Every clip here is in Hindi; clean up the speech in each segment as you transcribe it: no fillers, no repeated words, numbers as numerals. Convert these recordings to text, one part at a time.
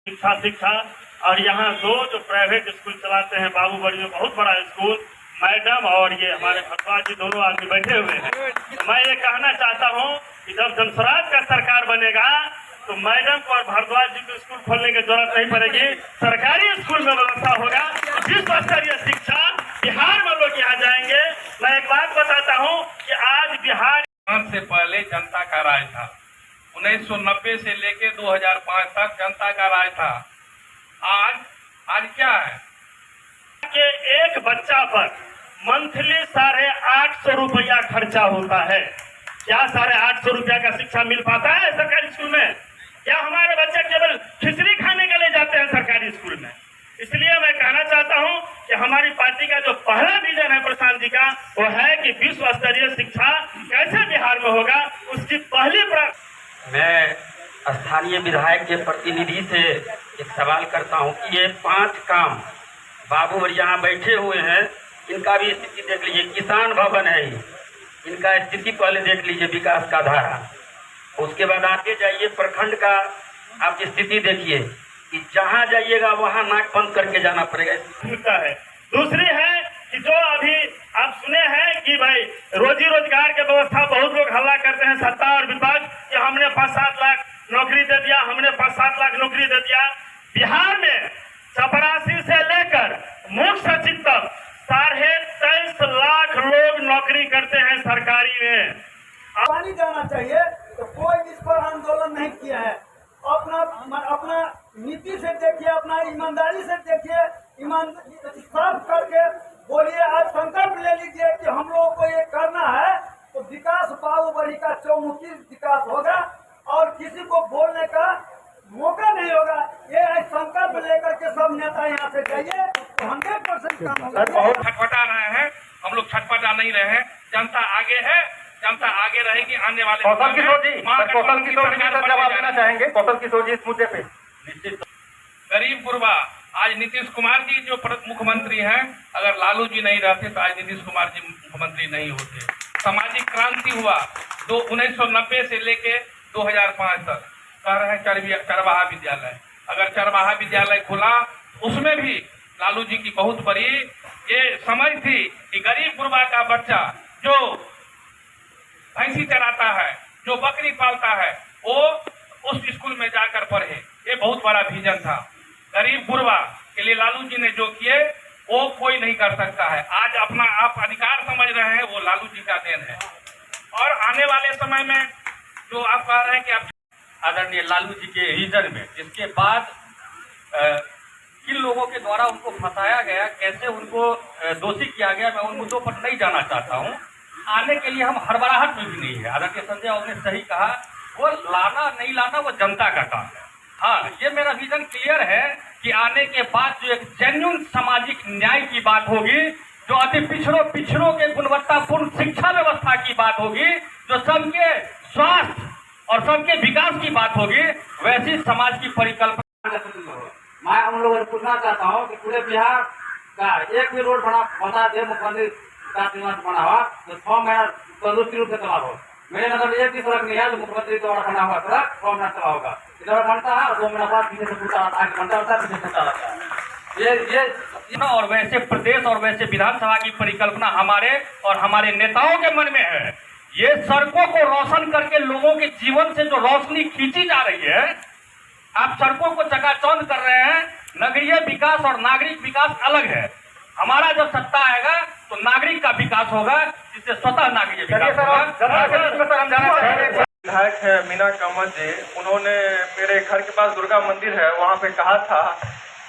शिक्षा शिक्षा। और यहाँ दो जो प्राइवेट स्कूल चलाते हैं बाबूबड़ी में, बहुत बड़ा स्कूल, मैडम और ये हमारे भरद्वाज जी दोनों आदमी बैठे हुए हैं। तो मैं ये कहना चाहता हूँ कि जब जनस्वराज का सरकार बनेगा तो मैडम को और भारद्वाज जी को स्कूल खोलने की जरूरत नहीं पड़ेगी, सरकारी स्कूल में व्यवस्था होगा। विश्व स्तरीय शिक्षा बिहार में लोग यहाँ जाएंगे। मैं एक बात बताता हूँ कि आज बिहार से पहले जनता का राज था। 1990 से लेके 2005 तक जनता का राज था। आज क्या है कि एक बच्चा पर मंथली 850 रुपया खर्चा होता है। क्या 850 रुपया का शिक्षा मिल पाता है सरकारी स्कूल में? क्या हमारे बच्चे केवल खिचड़ी खाने के लिए जाते हैं सरकारी स्कूल में? इसलिए मैं कहना चाहता हूं कि हमारी पार्टी का जो पहला विजन है प्रशांत जी का, वो है कि विश्व स्तरीय शिक्षा कैसे बिहार में होगा, उसकी पहली मैं स्थानीय विधायक के प्रतिनिधि से एक सवाल करता हूं कि ये 5 काम बाबू यहाँ बैठे हुए हैं, इनका भी स्थिति देख लीजिए। किसान भवन है, इनका स्थिति पहले देख लीजिए, विकास का धारा। उसके बाद आगे जाइए, प्रखंड का आप स्थिति देखिए कि जहाँ जाइएगा वहाँ नाक बंद करके जाना पड़ेगा है। दूसरी है कि जो अभी आप सुने हैं कि भाई रोजी रोजगार की व्यवस्था, बहुत लोग हल्ला करते हैं सत्ता और विपक्ष कि हमने 5-7 लाख नौकरी दे दिया, हमने 5-7 लाख नौकरी दे दिया। बिहार में चपरासी से लेकर मुख्य सचिव तक 23.5 लाख लोग नौकरी करते हैं सरकारी में। पानी जाना चाहिए तो कोई इस पर आंदोलन नहीं किया है। अपना नीति से देखिए, अपना ईमानदारी से देखिए, साफ करके बोलिए। आज संकल्प ले लीजिए कि हम लोगों को ये करना है तो विकास बाबूबड़ी का चौमुखी विकास होगा और किसी को बोलने का मौका नहीं होगा। ये संकल्प लेकर के सब नेता यहाँ से जाइए तो 100% काम होगा। बहुत छटपटा रहे हैं, हम लोग छटपटा नहीं रहे हैं। जनता आगे है, जनता आगे रहेगी। आने वाले कौशल किशोर जी जवाब देना चाहेंगे। कौशल किशोर जी इस मुद्दे पे निश्चित। गरीब गुरबा आज नीतीश कुमार जी जो मुख्यमंत्री हैं, अगर लालू जी नहीं रहते तो आज नीतीश कुमार जी मुख्यमंत्री नहीं होते। सामाजिक क्रांति हुआ 1990 से लेके 2005 तक। कह रहे हैं चरवाहा विद्यालय, अगर चरवाहा विद्यालय खुला उसमें भी लालू जी की बहुत बड़ी ये समझ थी कि गरीब गुरबा का बच्चा जो भैंसी चराता है, जो बकरी पालता है, वो उस स्कूल में जाकर पढ़े। ये बहुत बड़ा विजन था। गरीब गुरबा के लिए लालू जी ने जो किए वो कोई नहीं कर सकता है। आज अपना आप अधिकार समझ रहे हैं, वो लालू जी का देन है। और आने वाले समय में जो आप कह रहे हैं कि आप आदरणीय लालू जी के विजन में, जिसके बाद किन लोगों के द्वारा उनको फंसाया गया, कैसे उनको दोषी किया गया, मैं उन मुद्दों पर नहीं जाना चाहता हूँ। आने के लिए हम हड़बड़ाहट में भी नहीं है। आदरणीय संजय राउत ने सही कहा, वो लाना नहीं लाना वो जनता का काम है। हाँ, ये मेरा विजन क्लियर है कि आने के बाद जो एक जेन्युइन सामाजिक न्याय की बात होगी, जो अति पिछड़ों के गुणवत्तापूर्ण शिक्षा व्यवस्था की बात होगी, जो सबके स्वास्थ्य और सबके विकास की बात होगी, वैसी समाज की परिकल्पना। मैं उन लोगों से पूछना चाहता हूँ कि पूरे बिहार का एक भी रोड बता दे मुख्यमंत्री बना हुआ तो 6 महीना तंदुरुस्ती रूप से चला हो। मेरे नजर एक भी सड़क नहीं है जो मुख्यमंत्री द्वारा बना हुआ सड़क 6 महीना चला होगा। इधर बनता है 2 महीना बाद पीछे से टूटा आगे बनता होता है, पीछे से रहता है। ये और वैसे प्रदेश और वैसे विधानसभा की परिकल्पना हमारे और हमारे नेताओं के मन में है। ये सड़कों को रोशन करके लोगों के जीवन से जो रोशनी खींची जा रही है, आप सड़कों को चकाचौंध कर रहे हैं। नगरीय विकास और नागरिक विकास अलग है। हमारा जब सत्ता आएगा तो नागरिक का विकास होगा, जिससे स्वतः नागरिक विकास होगा। विधायक है मीना कामत जी, उन्होंने मेरे घर के पास दुर्गा मंदिर है, वहाँ पे कहा था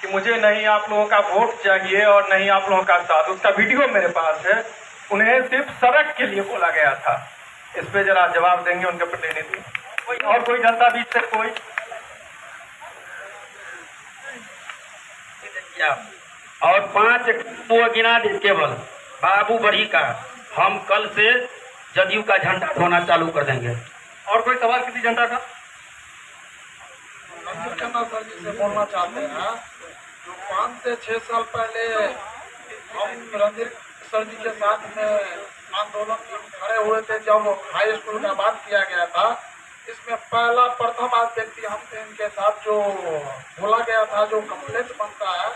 कि मुझे नहीं आप लोगों का वोट चाहिए और नहीं आप लोगों का साथ। उसका वीडियो मेरे पास है। उन्हें सिर्फ सड़क के लिए बोला गया था। इस पे जरा जवाब देंगे उनके प्रतिनिधि। और कोई जनता बीच से कोई और 5 गिना दे केवल बाबूबड़ी का, हम कल से जदयू का झंडा ढोना चालू कर देंगे। और कोई सवाल किसी जनता का? से बोलना चाहते हैं, जो 5 से 6 साल पहले हम रणधीर सर जी के साथ में आंदोलन खड़े हुए थे, जब हाई स्कूल का बात किया गया था, इसमें पहला प्रथम आज व्यक्ति हम थे इनके साथ जो बोला गया था, जो कम्प्लेक्स बनता है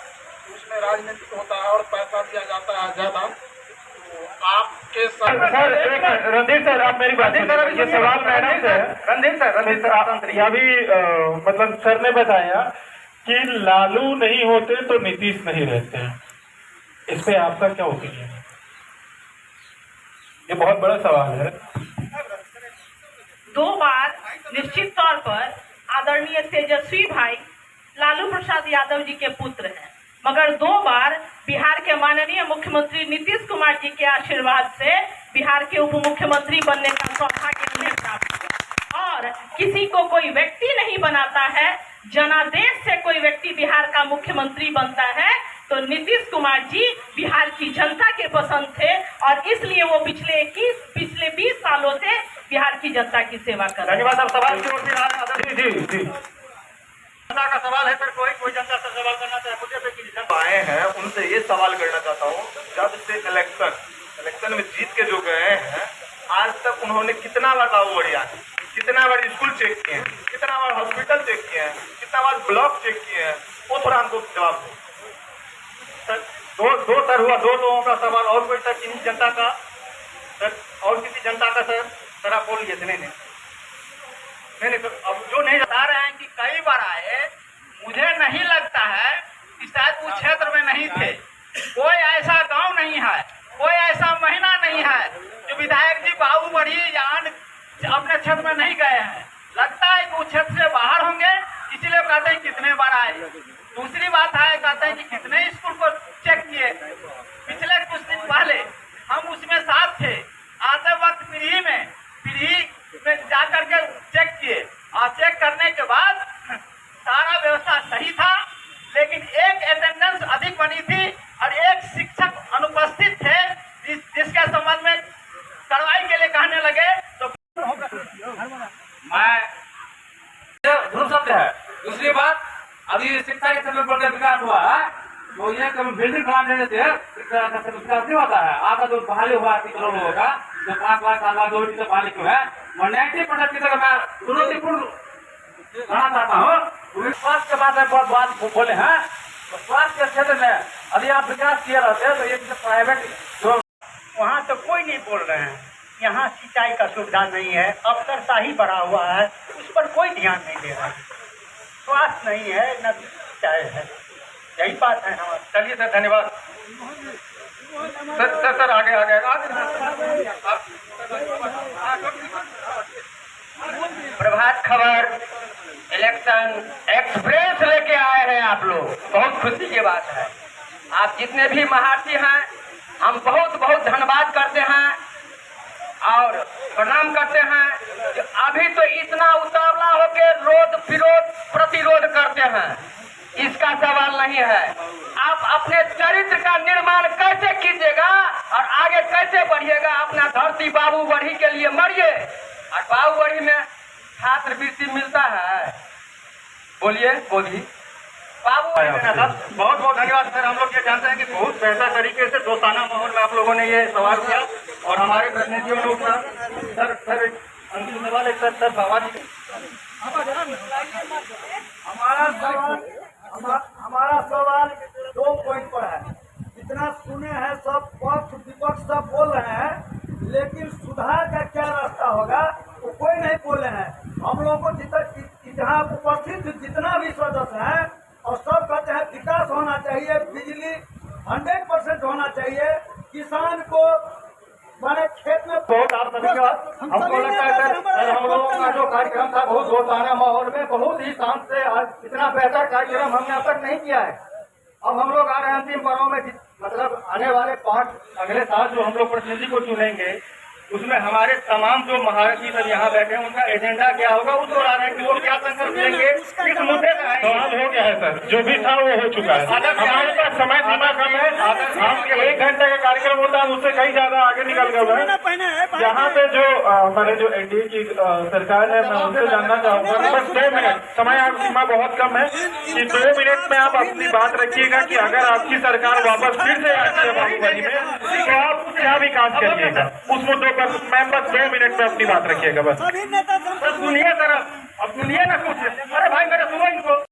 उसमें राजनीतिक होता है और पैसा दिया जाता है ज्यादा। तो आपके साथ रणधीर सर, आप मेरी बात सुनिए। ये सवाल मैडम से है। रणधीर सर, अभी मतलब सर ने बताया कि लालू नहीं होते तो नीतीश नहीं रहते हैं, इस पे आपका क्या ओपिनियन है? ये बहुत बड़ा सवाल है। 2 बार निश्चित तौर पर आदरणीय तेजस्वी भाई लालू प्रसाद यादव जी के पुत्र हैं, मगर 2 बार बिहार के माननीय मुख्यमंत्री नीतीश कुमार जी के आशीर्वाद से बिहार के उप मुख्यमंत्री बनने का सौभाग्य उन्हें प्राप्त हुआ। और किसी को कोई व्यक्ति नहीं बनाता है, जनादेश से कोई व्यक्ति बिहार का मुख्यमंत्री बनता है तो नीतीश कुमार जी बिहार की जनता के पसंद थे और इसलिए वो पिछले 20 सालों से बिहार की जनता की सेवा कर रहे हैं। धन्यवाद। सवाल की ओर से जी जनता का सवाल है सर, कोई जनता से सवाल करना चाहे मुझे पे की जनता आए हैं उनसे ये सवाल करना चाहता हूँ, जब से इलेक्शन में जीत के जो गए हैं, आज तक उन्होंने कितना बार बाबू बढ़िया, कितना बार स्कूल चेक किए हैं, कितना बार हॉस्पिटल चेक किए हैं, कितना बार ब्लॉक चेक किए हैं, वो थोड़ा हमको जवाब दो सर। दो सर हुआ, 2 लोगों का सवाल। और कोई सर किसी जनता का सर, और किसी जनता का सर आप बोल लिए थे? नहीं सर, अब जो नहीं बता रहे हैं कि कई बार आए, मुझे नहीं लगता है कि शायद उस क्षेत्र में नहीं थे। कोई ऐसा गांव नहीं है, कोई ऐसा महीना नहीं है जो विधायक जी बाबू बढ़ी या अपने क्षेत्र में नहीं गए हैं। लगता है कि उस क्षेत्र से बाहर होंगे, इसलिए कहते हैं कितने बार आए। दूसरी बात है, कहते हैं कि कितने स्कूल को चेक किए। पिछले कुछ दिन पहले हम उसमें साथ थे, आते वक्त फ्री में जा करके चेक किए और चेक करने के बाद सारा व्यवस्था सही था, लेकिन एक अटेंडेंस अधिक बनी थी और एक शिक्षक अनुपस्थित थे, जिसके संबंध में कार्रवाई के लिए कहने लगे। तो मैं ध्रुव शब्द है। दूसरी बात, अभी शिक्षा के क्षेत्र में विकास हुआ है तो ये बिल्डिंग बना देने से विकास नहीं होता है। आपका जो बहाली हुआ 30 करोड़ लोगों का, जो 5 लाख 7 लाख 2 बहाली क्यों है, मैं 90% की तरह मैं चुनौतीपूर्ण कहना चाहता हूँ। स्वास्थ्य के बारे में बहुत बात बोले हैं, तो स्वास्थ्य के क्षेत्र में यदि आप विकास किए रहते हैं तो ये प्राइवेट जो वहाँ तो कोई नहीं बोल रहे हैं। यहाँ सिंचाई का सुविधा नहीं है, अफसरशाही बढ़ा हुआ है, उस पर कोई ध्यान नहीं दे रहा है। स्वास्थ्य नहीं है, न सिंचाई है, यही बात है हमारी। चलिए सर, धन्यवाद सर आगे प्रभात खबर इलेक्शन एक्सप्रेस लेके आए हैं आप लोग, बहुत खुशी की बात है। आप जितने भी महारथी हैं, हम बहुत बहुत धन्यवाद करते हैं और प्रणाम करते हैं। अभी तो इतना उतावला होकर रोध प्रतिरोध करते हैं, इसका सवाल नहीं है। आप अपने चरित्र का निर्माण कैसे कीजिएगा और आगे कैसे बढ़िएगा। अपना धरती बाबू बढ़ी के लिए मरिए। और बाबू बढ़ी में छात्रवृत्ति मिलता है, बोलिए बोली बाबू बहुत बहुत धन्यवाद सर। हम लोग ये जानते हैं कि बहुत बेहतर तरीके से दोस्ताना माहौल में आप लोगों ने ये सवाल किया और हमारे प्रतिनिधियों लोग सर अंतिम सवाल है सर बाबा जी। हमारा सवाल 2 पॉइंट पर है। जितना सुने हैं सब पक्ष विपक्ष सब बोल रहे हैं, लेकिन सुधार का क्या रास्ता होगा वो कोई नहीं बोले हैं। हम लोगों को जहाँ उपस्थित जितना भी सदस्य हैं और सब कहते हैं विकास होना चाहिए, बिजली 100% होना चाहिए, किसान को माने खेत में बहुत आप सभी का हमको लगता है सर हम लोगों का जो कार्यक्रम था बहुत दोस्ताना माहौल में बहुत ही शांत से, आज इतना बेहतर कार्यक्रम हमने अब तक नहीं किया है। अब हम लोग आ रहे हैं अंतिम पर्व में, मतलब आने वाले 5 अगले साल जो हम लोग प्रतिनिधि को चुनेंगे उसमें हमारे तमाम जो महारथी सब यहाँ बैठे हैं उनका एजेंडा क्या होगा उस दौरान है कि वो क्या संकल्प लेंगे, किस मुद्दे पर आएंगे। सवाल हो गया है सर, जो भी था वो हो चुका है। हमारे पास समय सीमा कम है, हम 1 घंटे का कार्यक्रम होता है उससे कहीं ज्यादा आगे निकल गए हैं। यहाँ पे जो हमारे जो एनडीए की सरकार है, मैं उनसे जानना चाहूंगा कि बस 2 मिनट, समय सीमा बहुत कम है कि 2 मिनट में आप अपनी बात रखिएगा कि अगर आपकी सरकार वापस फिर से आती है बाबूगढ़ी में तो आप क्या विकास करिएगा, उस मुद्दों बस मैं बस 2 मिनट में अपनी बात रखिएगा बस। सभी नेता सुनिए सर, अब सुनिए ना कुछ। अरे भाई मेरे सुनो इनको।